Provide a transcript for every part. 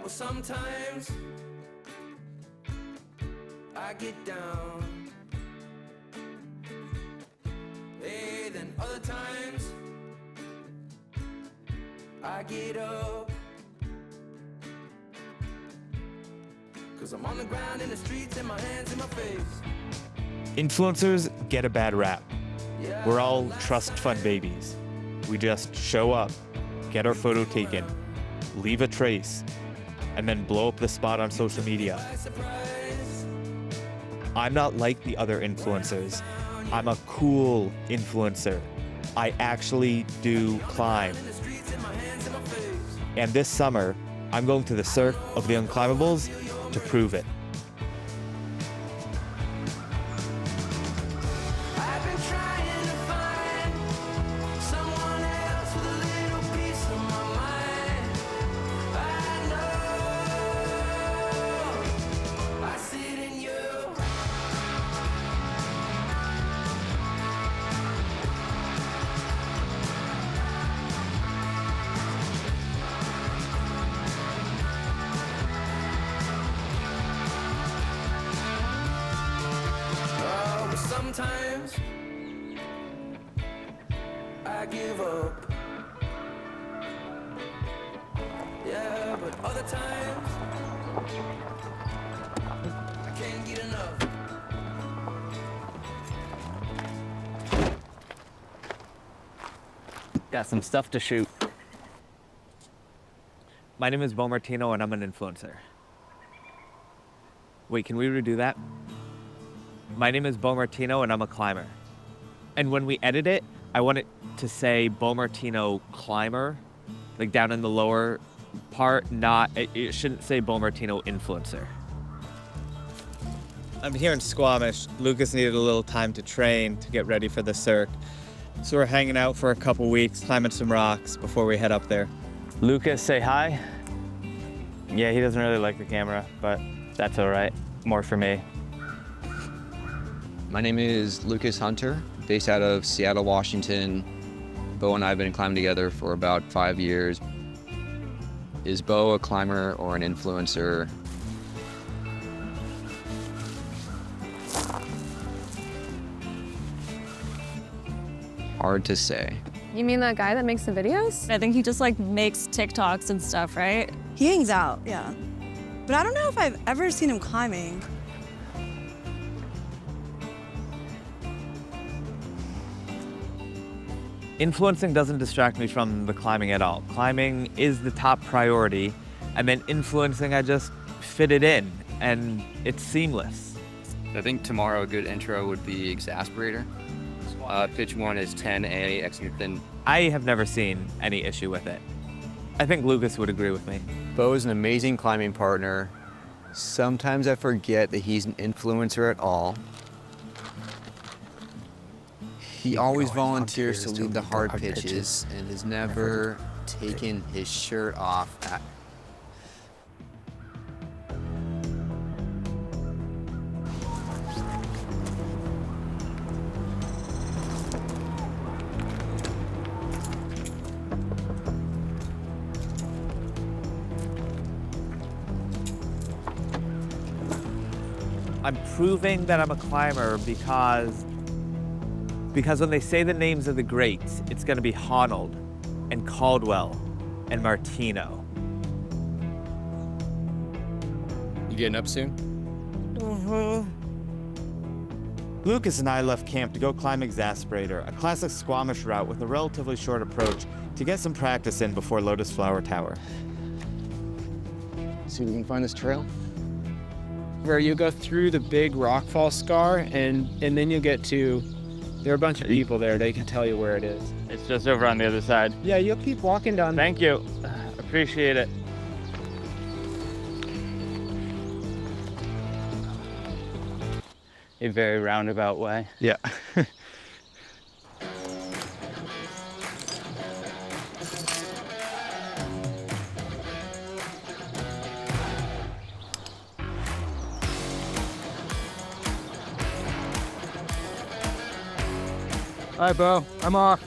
well, sometimes I get down. Hey, then other times I get up. 'Cause I'm on the ground in the streets and my hands in my face. Influencers get a bad rap. We're all trust fund babies. We just show up, get our photo taken, leave a trace, and then blow up the spot on social media. I'm not like the other influencers. I'm a cool influencer. I actually do climb. And this summer, I'm going to the Cirque of the Unclimbables to prove it. Sometimes I give up. Yeah, but other times I can't get enough. Got some stuff to shoot. My name is Bo Martino and I'm an influencer. Wait, can we redo that? My name is Bo Martino and I'm a climber. And when we edit it, I want it to say Bo Martino climber, like down in the lower part, it shouldn't say Bo Martino influencer. I'm here in Squamish. Lucas needed a little time to train to get ready for the Cirque. So we're hanging out for a couple weeks, climbing some rocks before we head up there. Lucas, say hi. Yeah, he doesn't really like the camera, but that's all right. More for me. My name is Lucas Hunter, based out of Seattle, Washington. Bo and I have been climbing together for about 5 years. Is Bo a climber or an influencer? Hard to say. You mean that guy that makes the videos? I think he just like makes TikToks and stuff, right? He hangs out, yeah. But I don't know if I've ever seen him climbing. Influencing doesn't distract me from the climbing at all. Climbing is the top priority, and then influencing, I just fit it in, and it's seamless. I think tomorrow a good intro would be Exasperator. Pitch 1 is 10A, Exington. I have never seen any issue with it. I think Lucas would agree with me. Bo is an amazing climbing partner. Sometimes I forget that he's an influencer at all. He always volunteers to lead the hard pitches and has never taken his shirt off at I'm proving that I'm a climber because when they say the names of the greats, it's gonna be Honnold and Caldwell and Martino. You getting up soon? Lucas and I left camp to go climb Exasperator, a classic Squamish route with a relatively short approach to get some practice in before Lotus Flower Tower. See if we can find this trail. Where you go through the big rockfall scar and then you get to, there are a bunch of people there, they can tell you where it is. It's just over on the other side. Yeah, you'll keep walking down. Thank you. Appreciate it. A very roundabout way. Yeah. All right, Bo, I'm off.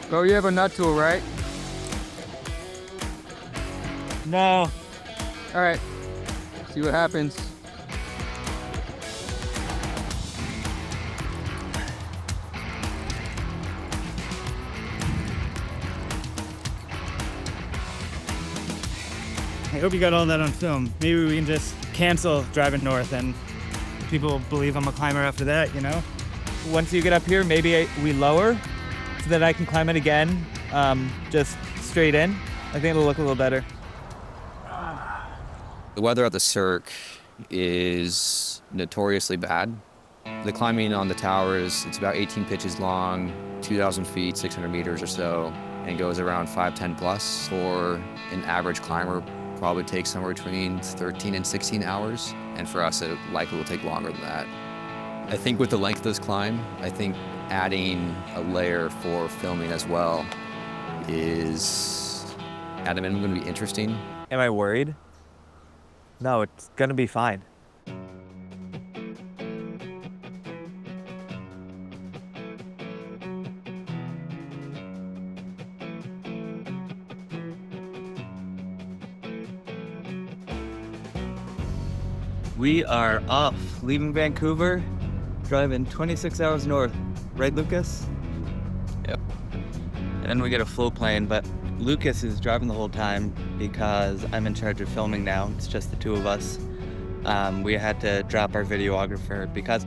Bo, you have a nut tool, right? No, All right, see what happens. I hope you got all that on film. Maybe we can just cancel driving north and people will believe I'm a climber after that, you know? Once you get up here, maybe we lower so that I can climb it again, just straight in. I think it'll look a little better. The weather at the Cirque is notoriously bad. The climbing on the towers, it's about 18 pitches long, 2,000 feet, 600 meters or so, and it goes around 510 plus. For an average climber, probably takes somewhere between 13 and 16 hours. And for us, it likely will take longer than that. I think with the length of this climb, I think adding a layer for filming as well is, at a minimum, going to be interesting. Am I worried? No, it's gonna be fine. We are off, leaving Vancouver, driving 26 hours north. Right, Lucas? Yep. And then we get a float plane, but Lucas is driving the whole time because I'm in charge of filming now. It's just the two of us. We had to drop our videographer because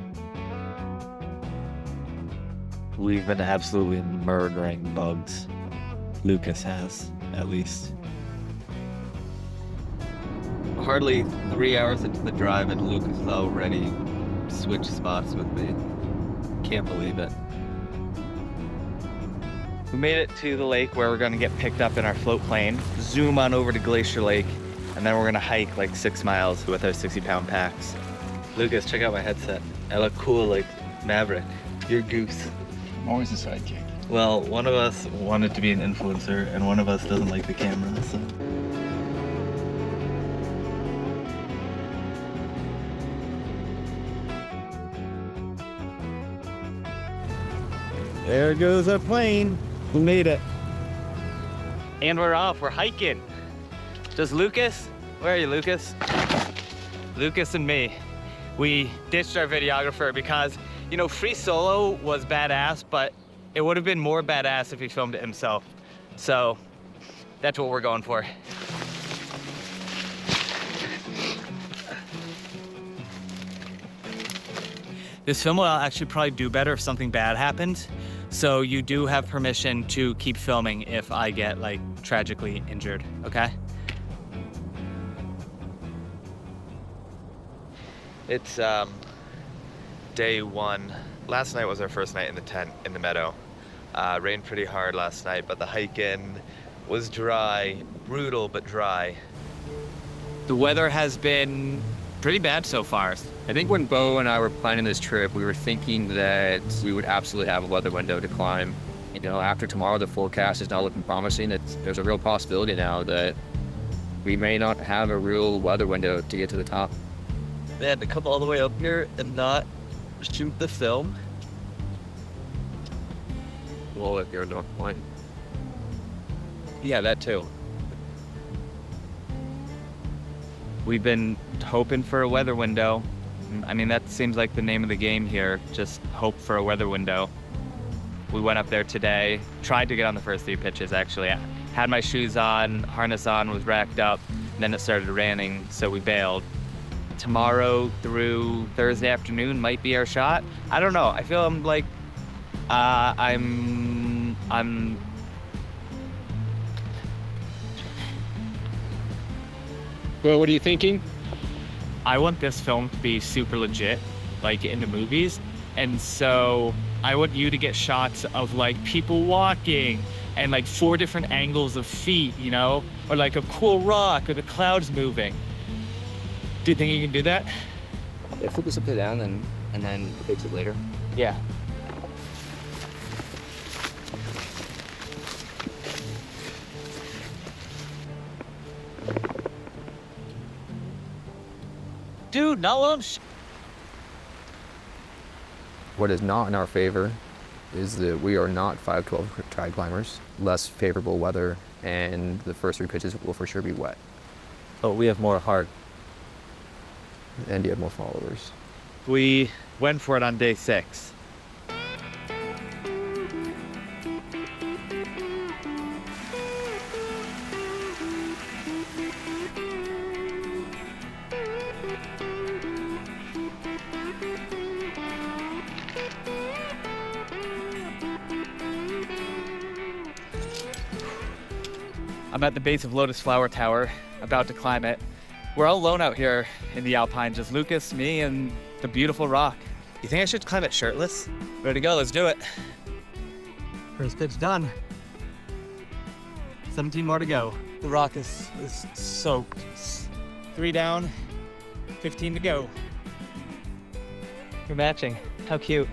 We've been absolutely murdering bugs. Lucas has, at least. hardly 3 hours into the drive and Lucas is already switched spots with me. Can't believe it. We made it to the lake where we're gonna get picked up in our float plane, zoom on over to Glacier Lake, and then we're gonna hike like 6 miles with our 60-pound packs. Lucas, check out my headset. I look cool like Maverick. You're Goose. I'm always a sidekick. Well, one of us wanted to be an influencer and one of us doesn't like the camera, so. There goes our plane. We made it. And we're off, we're hiking. Just Lucas? Where are you, Lucas? Lucas and me. We ditched our videographer because, you know, free solo was badass, but it would have been more badass if he filmed it himself. So that's what we're going for. This film will actually probably do better if something bad happens. So you do have permission to keep filming if I get like tragically injured, okay? It's day one. Last night was our first night in the tent in the meadow. Rained pretty hard last night, but the hike-in was dry, brutal but dry. The weather has been pretty bad so far. I think when Bo and I were planning this trip, we were thinking that we would absolutely have a weather window to climb. You know, after tomorrow, the forecast is not looking promising. There's a real possibility now that we may not have a real weather window to get to the top. Man, to come all the way up here and not shoot the film. Well, if you're not point. Yeah, that too. We've been hoping for a weather window. I mean, that seems like the name of the game here, just hope for a weather window. We went up there today, tried to get on the first 3 pitches actually. I had my shoes on, harness on, was racked up, and then it started raining, so we bailed. Tomorrow through Thursday afternoon might be our shot. I don't know, I feel I'm like, I'm Well, what are you thinking? I want this film to be super legit, like in the movies. And so I want you to get shots of like people walking and like 4 different angles of feet, you know, or like a cool rock or the clouds moving. Do you think you can do that? Yeah, flip this upside down and then fix it later. Yeah. Dude, not while I'm What is not in our favor is that we are not 512 trad climbers, less favorable weather, and the first 3 pitches will for sure be wet. but we have more heart. And you have more followers. We went for it on day 6. I'm at the base of Lotus Flower Tower, about to climb it. We're all alone out here in the Alpine, just Lucas, me, and the beautiful rock. You think I should climb it shirtless? Ready to go, let's do it. First pitch done. 17 more to go. The rock is soaked. 3 down, 15 to go. We're matching, how cute.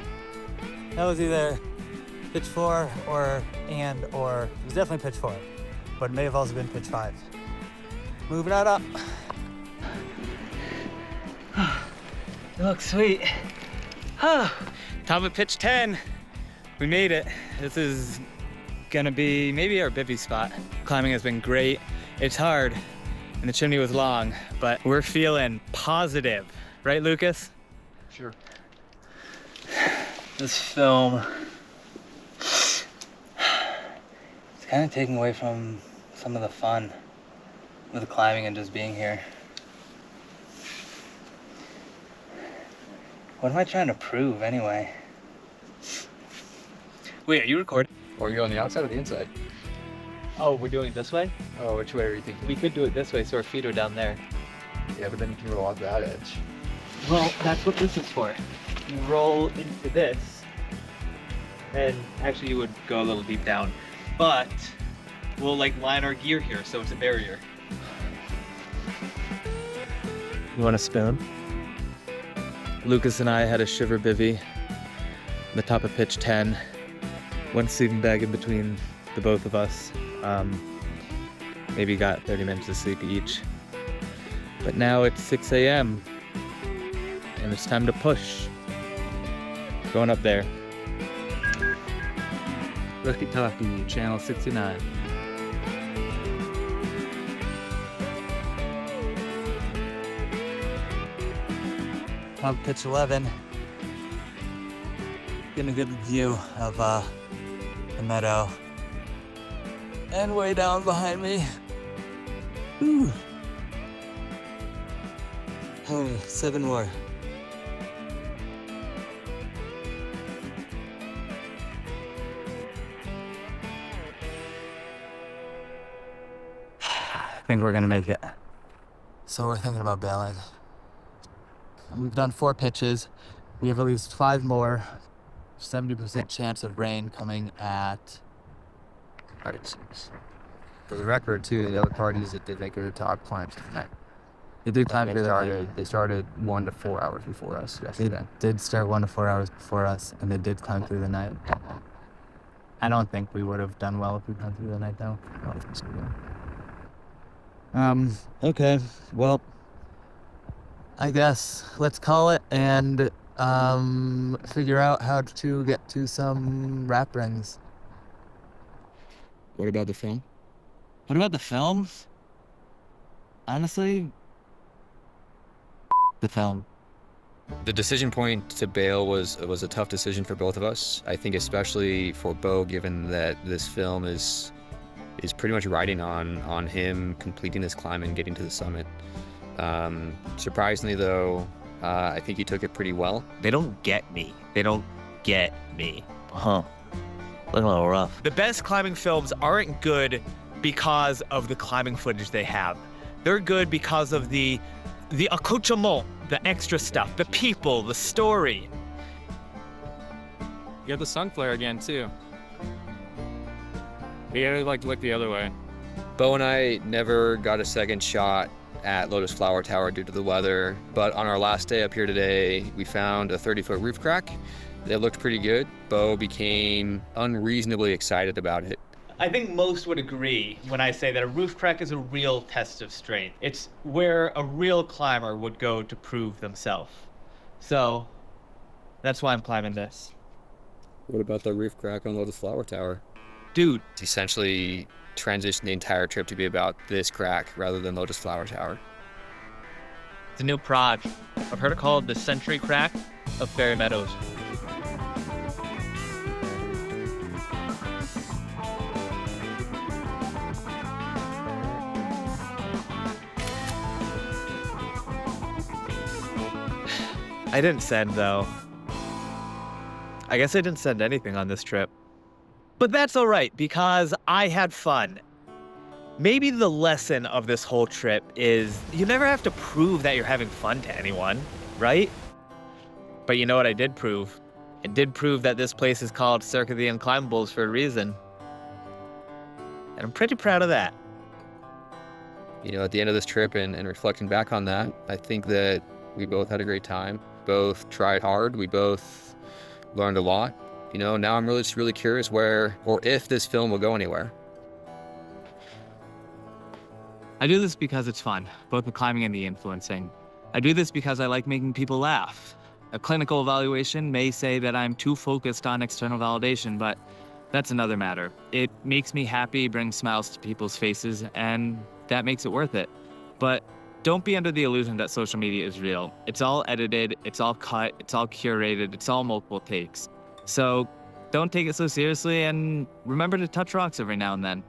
That was either pitch 4 or it was definitely pitch 4, but it may have also been pitch 5. Moving on up. It looks sweet. Top of pitch 10. We made it. This is gonna be maybe our bivvy spot. Climbing has been great. It's hard, and the chimney was long, but we're feeling positive. Right, Lucas? Sure. This film, it's kind of taking away from some of the fun with climbing and just being here. What am I trying to prove anyway? Wait, are you recording? Or you on the outside or the inside? Oh, we're doing it this way? Oh, which way are you thinking? We could do it this way so our feet are down there. Yeah, but then you can roll off that edge. Well, that's what this is for. You roll into this, and actually you would go a little deep down, but we'll like line our gear here so it's a barrier. You want a spoon? Lucas and I had a shiver bivvy on the top of pitch 10. One sleeping bag in between the both of us. Maybe got 30 minutes of sleep each. But now it's 6 a.m. and it's time to push. Going up there. Rookie Talkie, channel 69. Top pitch 11. Getting a good view of the meadow. And way down behind me. Ooh. Oh, 7 more. I think we're gonna make it. So we're thinking about bailing. We've done 4 pitches. We have at least 5 more. 70% chance of rain coming at... For the record, too, the other parties that did make it to the top climbed tonight. They did climb They started 1 to 4 hours before us yesterday. They did start 1 to 4 hours before us, and they did climb through the night. I don't think we would have done well if we climbed through the night, though. I don't think so, yeah. Okay, well, I guess let's call it and figure out how to get to some wrap rings. What about the film? What about the film? Honestly, the film. The decision point to bail was a tough decision for both of us. I think especially for Bo, given that this film is pretty much riding on him completing this climb and getting to the summit. Surprisingly, though, I think he took it pretty well. They don't get me. They don't get me. Huh. Looking a little rough. The best climbing films aren't good because of the climbing footage they have. They're good because of the accoutrement, the extra stuff, the people, the story. You have the sun flare again, too. You gotta, look the other way. Bo and I never got a second shot at Lotus Flower Tower due to the weather, but on our last day up here today, we found a 30-foot roof crack that looked pretty good. Bo became unreasonably excited about it. I think most would agree when I say that a roof crack is a real test of strength. It's where a real climber would go to prove themselves. So, that's why I'm climbing this. What about the roof crack on Lotus Flower Tower? Dude, Essentially transition the entire trip to be about this crack rather than Lotus Flower Tower. it's a new prod. I've heard it called the Century Crack of Fairy Meadows. I didn't send, though. I guess I didn't send anything on this trip. But that's all right, because I had fun. Maybe the lesson of this whole trip is you never have to prove that you're having fun to anyone, right? But you know what I did prove? I did prove that this place is called Cirque of the Unclimbables for a reason. And I'm pretty proud of that. You know, at the end of this trip and reflecting back on that, I think that we both had a great time. Both tried hard. We both learned a lot. You know, now I'm just really curious where or if this film will go anywhere. I do this because it's fun, both the climbing and the influencing. I do this because I like making people laugh. A clinical evaluation may say that I'm too focused on external validation, but that's another matter. It makes me happy, brings smiles to people's faces, and that makes it worth it. But don't be under the illusion that social media is real. It's all edited, it's all cut, it's all curated, it's all multiple takes. So don't take it so seriously, and remember to touch rocks every now and then.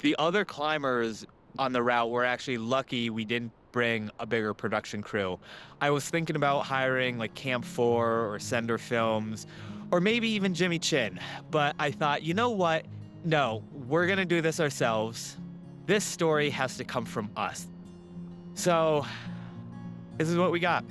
The other climbers on the route were actually lucky we didn't bring a bigger production crew. I was thinking about hiring like Camp 4 or Sender Films, or maybe even Jimmy Chin. But I thought, you know what? No, we're gonna do this ourselves. This story has to come from us. So, this is what we got.